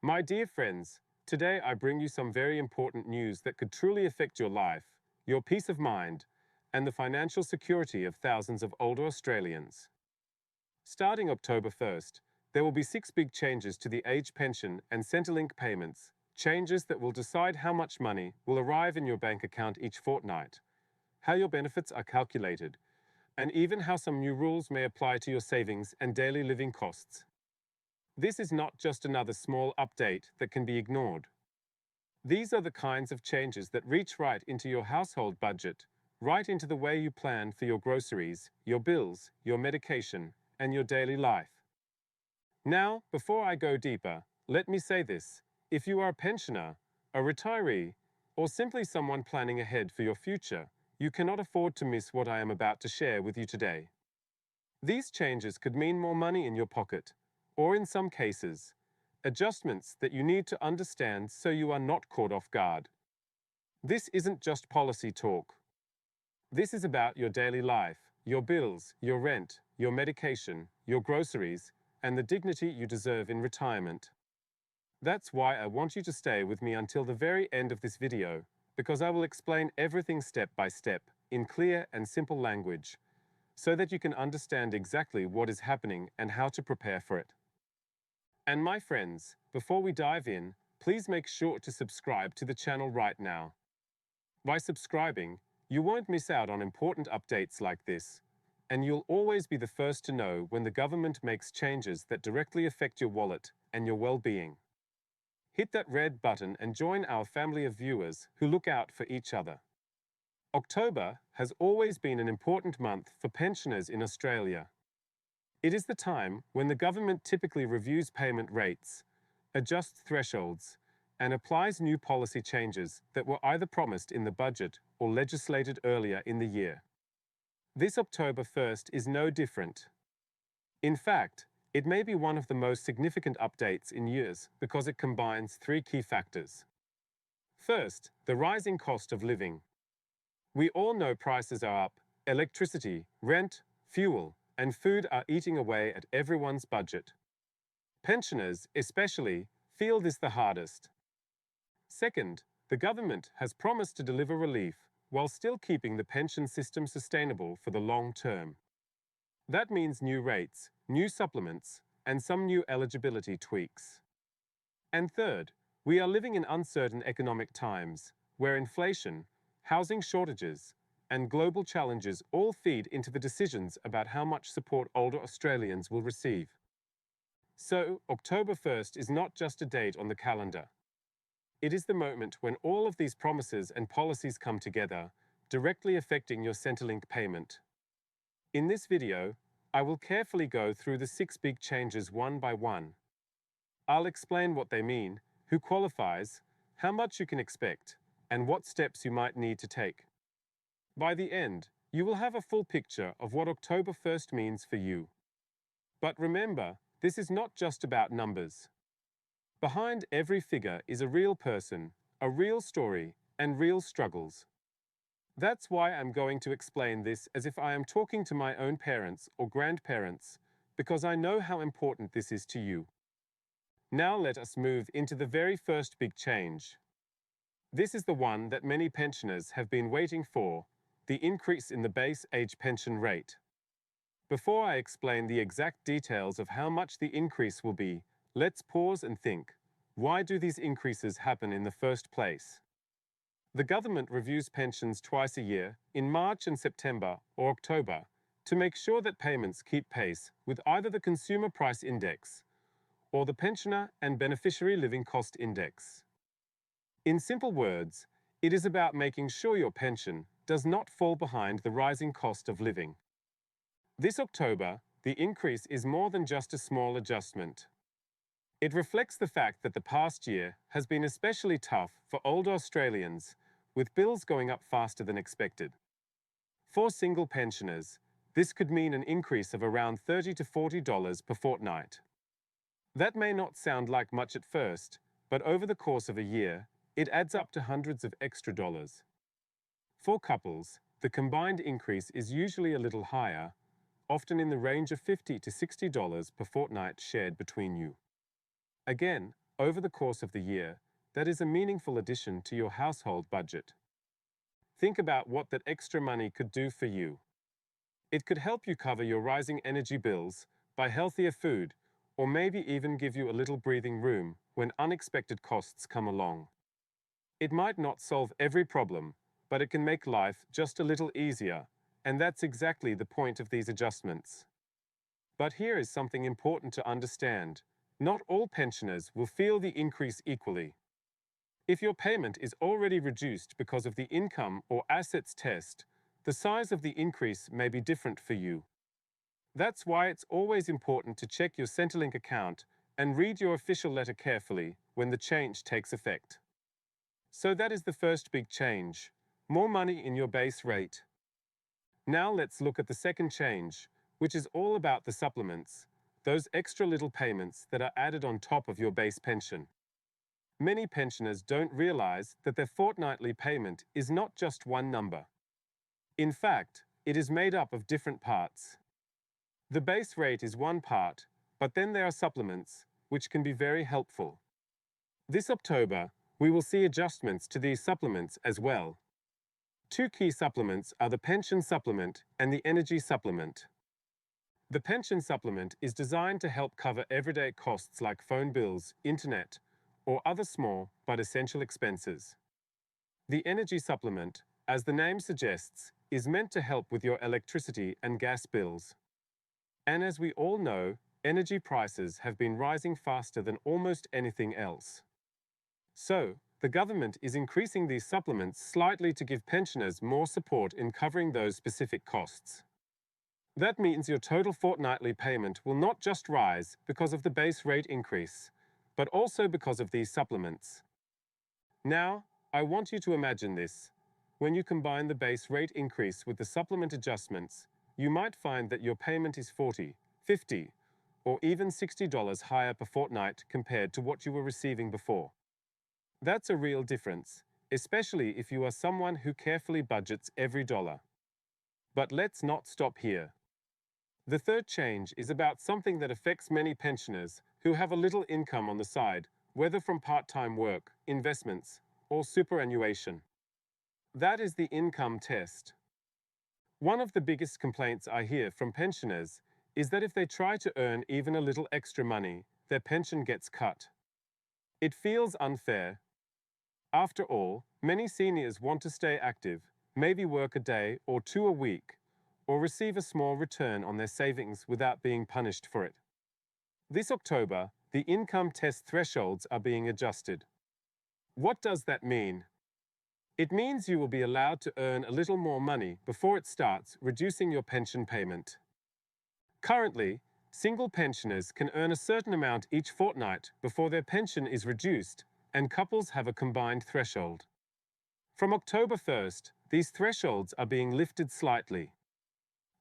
My dear friends, today I bring you some very important news that could truly affect your life, your peace of mind, and the financial security of thousands of older Australians. Starting October 1st, there will be 6 big changes to the age pension and Centrelink payments, changes that will decide how much money will arrive in your bank account each fortnight, how your benefits are calculated, and even how some new rules may apply to your savings and daily living costs. This is not just another small update that can be ignored. These are the kinds of changes that reach right into your household budget, right into the way you plan for your groceries, your bills, your medication, and your daily life. Now, before I go deeper, let me say this. If you are a pensioner, a retiree, or simply someone planning ahead for your future, you cannot afford to miss what I am about to share with you today. These changes could mean more money in your pocket, or in some cases, adjustments that you need to understand so you are not caught off guard. This isn't just policy talk. This is about your daily life, your bills, your rent, your medication, your groceries, and the dignity you deserve in retirement. That's why I want you to stay with me until the very end of this video, because I will explain everything step by step, in clear and simple language, so that you can understand exactly what is happening and how to prepare for it. And my friends, before we dive in, please make sure to subscribe to the channel right now. By subscribing, you won't miss out on important updates like this, and you'll always be the first to know when the government makes changes that directly affect your wallet and your well-being. Hit that red button and join our family of viewers who look out for each other. October has always been an important month for pensioners in Australia. It is the time when the government typically reviews payment rates, adjusts thresholds, and applies new policy changes that were either promised in the budget or legislated earlier in the year. This October 1st is no different. In fact, it may be one of the most significant updates in years because it combines 3 key factors. First, the rising cost of living. We all know prices are up. Electricity, rent, fuel, and food are eating away at everyone's budget. Pensioners, especially, feel this the hardest. Second, the government has promised to deliver relief while still keeping the pension system sustainable for the long term. That means new rates, new supplements, and some new eligibility tweaks. And third, we are living in uncertain economic times, where inflation, housing shortages, and global challenges all feed into the decisions about how much support older Australians will receive. So, October 1st is not just a date on the calendar. It is the moment when all of these promises and policies come together, directly affecting your Centrelink payment. In this video, I will carefully go through the 6 big changes one by one. I'll explain what they mean, who qualifies, how much you can expect, and what steps you might need to take. By the end, you will have a full picture of what October 1st means for you. But remember, this is not just about numbers. Behind every figure is a real person, a real story, and real struggles. That's why I'm going to explain this as if I am talking to my own parents or grandparents, because I know how important this is to you. Now let us move into the very first big change. This is the one that many pensioners have been waiting for, the increase in the base age pension rate. Before I explain the exact details of how much the increase will be, let's pause and think. Why do these increases happen in the first place? The government reviews pensions twice a year, in March and September or October, to make sure that payments keep pace with either the Consumer Price Index or the Pensioner and Beneficiary Living Cost Index. In simple words, it is about making sure your pension does not fall behind the rising cost of living. This October, the increase is more than just a small adjustment. It reflects the fact that the past year has been especially tough for older Australians, with bills going up faster than expected. For single pensioners, this could mean an increase of around $30 to $40 per fortnight. That may not sound like much at first, but over the course of a year, it adds up to hundreds of extra dollars. For couples, the combined increase is usually a little higher, often in the range of $50 to $60 per fortnight shared between you. Again, over the course of the year that is a meaningful addition to your household budget. Think about what that extra money could do for you. It could help you cover your rising energy bills, buy healthier food, or maybe even give you a little breathing room when unexpected costs come along. It might not solve every problem, but it can make life just a little easier, and that's exactly the point of these adjustments. But here is something important to understand. Not all pensioners will feel the increase equally. If your payment is already reduced because of the income or assets test, the size of the increase may be different for you. That's why it's always important to check your Centrelink account and read your official letter carefully when the change takes effect. So that is the first big change, more money in your base rate. Now let's look at the second change, which is all about the supplements, those extra little payments that are added on top of your base pension. Many pensioners don't realize that their fortnightly payment is not just one number. In fact, it is made up of different parts. The base rate is one part, but then there are supplements, which can be very helpful. This October, we will see adjustments to these supplements as well. Two key supplements are the pension supplement and the energy supplement. The pension supplement is designed to help cover everyday costs like phone bills, internet, or other small but essential expenses. The energy supplement, as the name suggests, is meant to help with your electricity and gas bills. And as we all know, energy prices have been rising faster than almost anything else. So, the government is increasing these supplements slightly to give pensioners more support in covering those specific costs. That means your total fortnightly payment will not just rise because of the base rate increase, but also because of these supplements. Now, I want you to imagine this. When you combine the base rate increase with the supplement adjustments, you might find that your payment is $40, $50, or even $60 higher per fortnight compared to what you were receiving before. That's a real difference, especially if you are someone who carefully budgets every dollar. But let's not stop here. The third change is about something that affects many pensioners who have a little income on the side, whether from part-time work, investments, or superannuation. That is the income test. One of the biggest complaints I hear from pensioners is that if they try to earn even a little extra money, their pension gets cut. It feels unfair. After all, many seniors want to stay active, maybe work a day or two a week, or receive a small return on their savings without being punished for it. This October, the income test thresholds are being adjusted. What does that mean? It means you will be allowed to earn a little more money before it starts reducing your pension payment. Currently, single pensioners can earn a certain amount each fortnight before their pension is reduced, and couples have a combined threshold. From October 1st, these thresholds are being lifted slightly.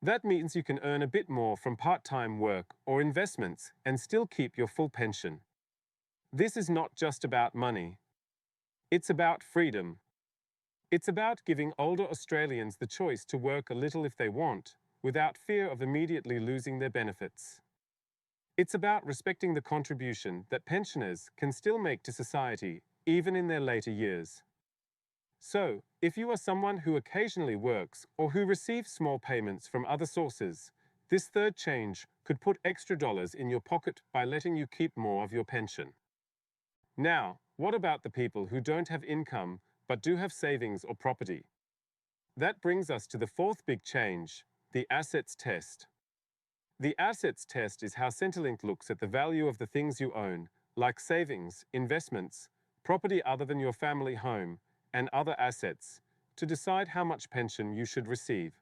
That means you can earn a bit more from part-time work or investments and still keep your full pension. This is not just about money. It's about freedom. It's about giving older Australians the choice to work a little if they want, without fear of immediately losing their benefits. It's about respecting the contribution that pensioners can still make to society, even in their later years. So, if you are someone who occasionally works or who receives small payments from other sources, this third change could put extra dollars in your pocket by letting you keep more of your pension. Now, what about the people who don't have income but do have savings or property? That brings us to the fourth big change, the assets test. The assets test is how Centrelink looks at the value of the things you own, like savings, investments, property other than your family home, and other assets, to decide how much pension you should receive.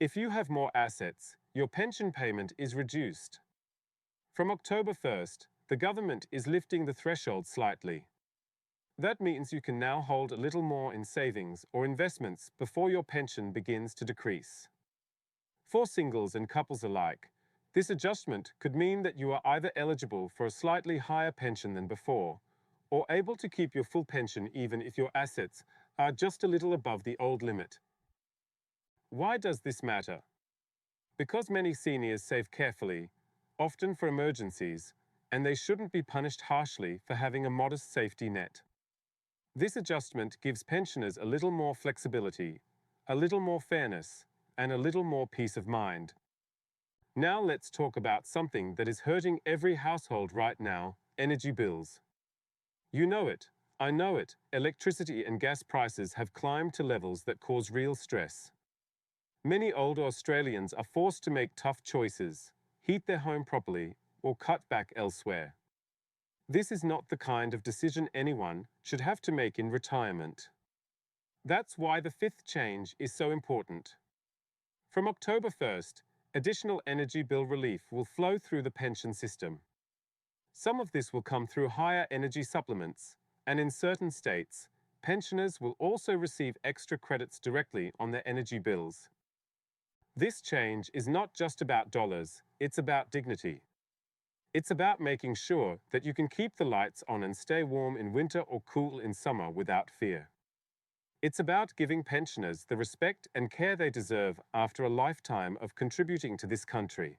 If you have more assets, your pension payment is reduced. From October 1st, the government is lifting the threshold slightly. That means you can now hold a little more in savings or investments before your pension begins to decrease. For singles and couples alike, this adjustment could mean that you are either eligible for a slightly higher pension than before, or able to keep your full pension even if your assets are just a little above the old limit. Why does this matter? Because many seniors save carefully, often for emergencies, and they shouldn't be punished harshly for having a modest safety net. This adjustment gives pensioners a little more flexibility, a little more fairness, and a little more peace of mind. Now let's talk about something that is hurting every household right now: energy bills. You know it, I know it, electricity and gas prices have climbed to levels that cause real stress. Many older Australians are forced to make tough choices, heat their home properly, or cut back elsewhere. This is not the kind of decision anyone should have to make in retirement. That's why the fifth change is so important. From October 1st, additional energy bill relief will flow through the pension system. Some of this will come through higher energy supplements, and in certain states, pensioners will also receive extra credits directly on their energy bills. This change is not just about dollars, it's about dignity. It's about making sure that you can keep the lights on and stay warm in winter or cool in summer without fear. It's about giving pensioners the respect and care they deserve after a lifetime of contributing to this country.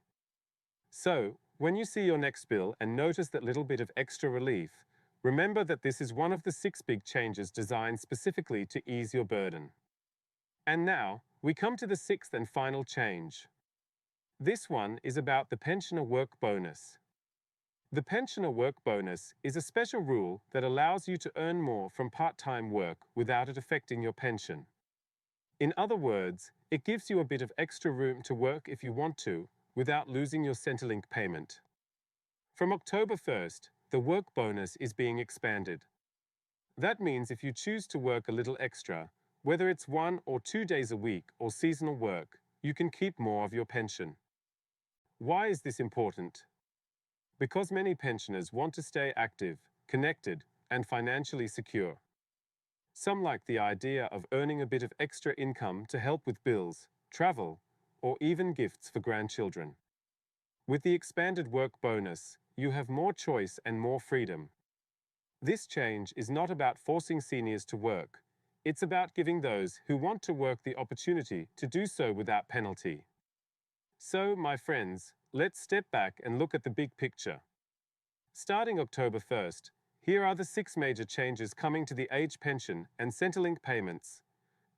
So, when you see your next bill and notice that little bit of extra relief, remember that this is one of the 6 big changes designed specifically to ease your burden. And now, we come to the 6th and final change. This one is about the pensioner work bonus. The pensioner work bonus is a special rule that allows you to earn more from part-time work without it affecting your pension. In other words, it gives you a bit of extra room to work if you want to, without losing your Centrelink payment. From October 1st, the work bonus is being expanded. That means if you choose to work a little extra, whether it's 1 or 2 days a week or seasonal work, you can keep more of your pension. Why is this important? Because many pensioners want to stay active, connected, and financially secure. Some like the idea of earning a bit of extra income to help with bills, travel, or even gifts for grandchildren. With the expanded work bonus, you have more choice and more freedom. This change is not about forcing seniors to work. It's about giving those who want to work the opportunity to do so without penalty. So, my friends, let's step back and look at the big picture. Starting October 1st, here are the 6 major changes coming to the age pension and Centrelink payments: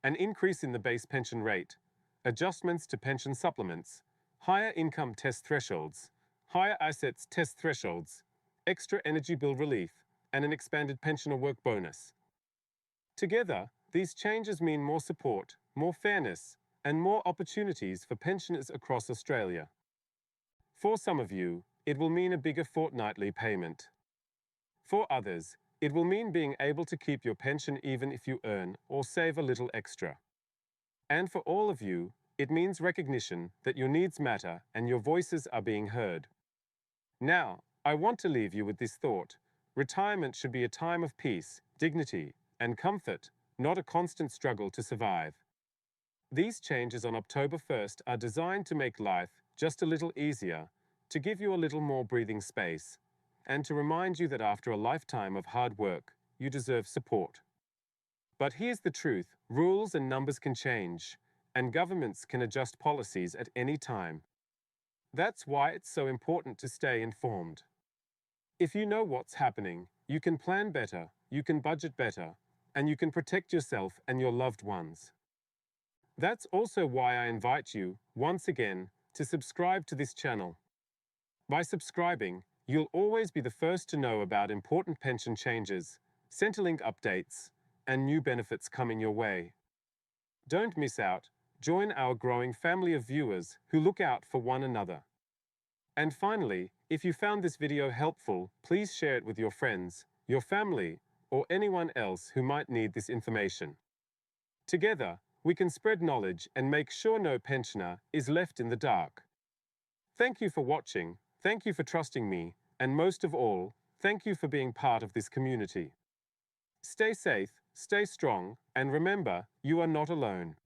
an increase in the base pension rate, adjustments to pension supplements, higher income test thresholds, higher assets test thresholds, extra energy bill relief, and an expanded pensioner work bonus. Together, these changes mean more support, more fairness, and more opportunities for pensioners across Australia. For some of you, it will mean a bigger fortnightly payment. For others, it will mean being able to keep your pension even if you earn or save a little extra. And for all of you, it means recognition that your needs matter and your voices are being heard. Now, I want to leave you with this thought: retirement should be a time of peace, dignity, and comfort, not a constant struggle to survive. These changes on October 1st are designed to make life just a little easier, to give you a little more breathing space, and to remind you that after a lifetime of hard work, you deserve support. But here's the truth: rules and numbers can change, and governments can adjust policies at any time. That's why it's so important to stay informed. If you know what's happening, you can plan better, you can budget better, and you can protect yourself and your loved ones. That's also why I invite you, once again, to subscribe to this channel. By subscribing, you'll always be the first to know about important pension changes, Centrelink updates, and new benefits coming your way. Don't miss out. Join our growing family of viewers who look out for one another. And finally, if you found this video helpful, please share it with your friends, your family, or anyone else who might need this information. Together, we can spread knowledge and make sure no pensioner is left in the dark. Thank you for watching, thank you for trusting me, and most of all, thank you for being part of this community. Stay safe, stay strong, and remember, you are not alone.